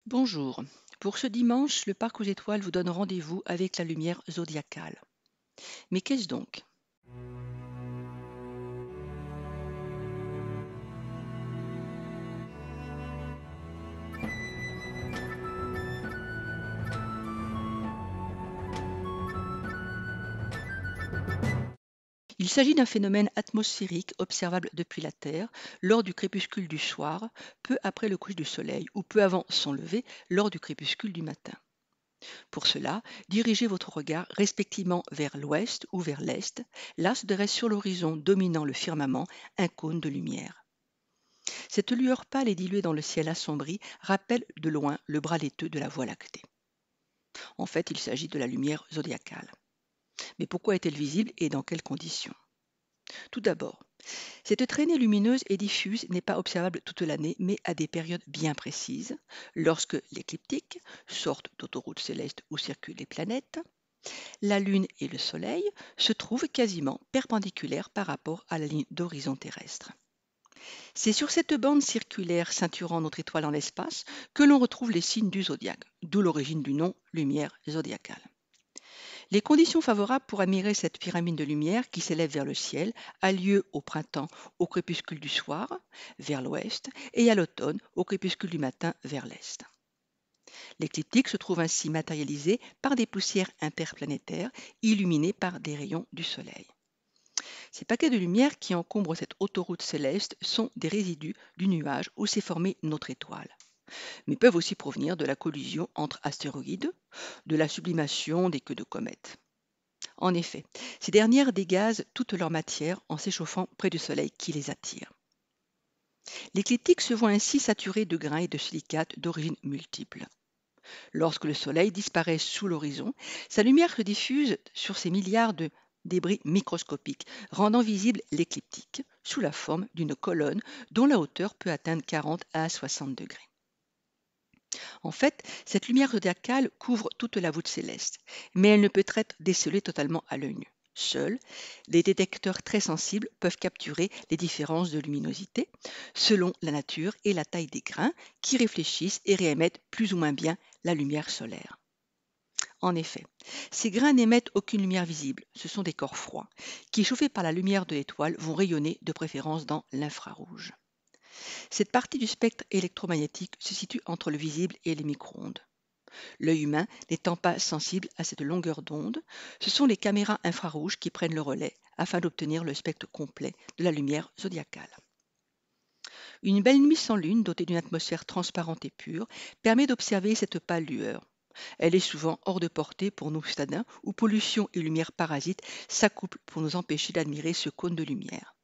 Bonjour. Pour ce dimanche, le parc aux étoiles vous donne rendez-vous avec la lumière zodiacale. Mais qu'est-ce donc? Il s'agit d'un phénomène atmosphérique observable depuis la Terre lors du crépuscule du soir, peu après le coucher du soleil ou peu avant son lever lors du crépuscule du matin. Pour cela, dirigez votre regard respectivement vers l'ouest ou vers l'est. Là se dresse sur l'horizon dominant le firmament un cône de lumière. Cette lueur pâle et diluée dans le ciel assombri rappelle de loin le bras laiteux de la Voie lactée. En fait, il s'agit de la lumière zodiacale. Mais pourquoi est-elle visible et dans quelles conditions? Tout d'abord, cette traînée lumineuse et diffuse n'est pas observable toute l'année, mais à des périodes bien précises, lorsque l'écliptique, sorte d'autoroute céleste où circulent les planètes, la Lune et le Soleil se trouvent quasiment perpendiculaires par rapport à la ligne d'horizon terrestre. C'est sur cette bande circulaire ceinturant notre étoile dans l'espace que l'on retrouve les signes du zodiaque, d'où l'origine du nom lumière zodiacale. Les conditions favorables pour admirer cette pyramide de lumière qui s'élève vers le ciel a lieu au printemps au crépuscule du soir vers l'ouest et à l'automne au crépuscule du matin vers l'est. L'écliptique se trouve ainsi matérialisée par des poussières interplanétaires illuminées par des rayons du Soleil. Ces paquets de lumière qui encombrent cette autoroute céleste sont des résidus du nuage où s'est formée notre étoile, mais peuvent aussi provenir de la collision entre astéroïdes, de la sublimation des queues de comètes. En effet, ces dernières dégazent toute leur matière en s'échauffant près du Soleil qui les attire. L'écliptique se voit ainsi saturée de grains et de silicates d'origine multiple. Lorsque le Soleil disparaît sous l'horizon, sa lumière se diffuse sur ces milliards de débris microscopiques, rendant visible l'écliptique sous la forme d'une colonne dont la hauteur peut atteindre 40 à 60 degrés. En fait, cette lumière zodiacale couvre toute la voûte céleste, mais elle ne peut être décelée totalement à l'œil nu. Seuls, des détecteurs très sensibles peuvent capturer les différences de luminosité selon la nature et la taille des grains qui réfléchissent et réémettent plus ou moins bien la lumière solaire. En effet, ces grains n'émettent aucune lumière visible, ce sont des corps froids qui, chauffés par la lumière de l'étoile, vont rayonner de préférence dans l'infrarouge. Cette partie du spectre électromagnétique se situe entre le visible et les micro-ondes. L'œil humain n'étant pas sensible à cette longueur d'onde, ce sont les caméras infrarouges qui prennent le relais afin d'obtenir le spectre complet de la lumière zodiacale. Une belle nuit sans lune dotée d'une atmosphère transparente et pure permet d'observer cette pâle lueur. Elle est souvent hors de portée pour nous citadins où pollution et lumière parasite s'accouplent pour nous empêcher d'admirer ce cône de lumière.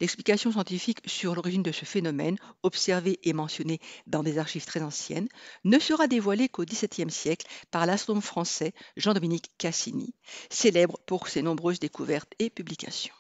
L'explication scientifique sur l'origine de ce phénomène, observé et mentionné dans des archives très anciennes, ne sera dévoilée qu'au XVIIe siècle par l'astronome français Jean-Dominique Cassini, célèbre pour ses nombreuses découvertes et publications.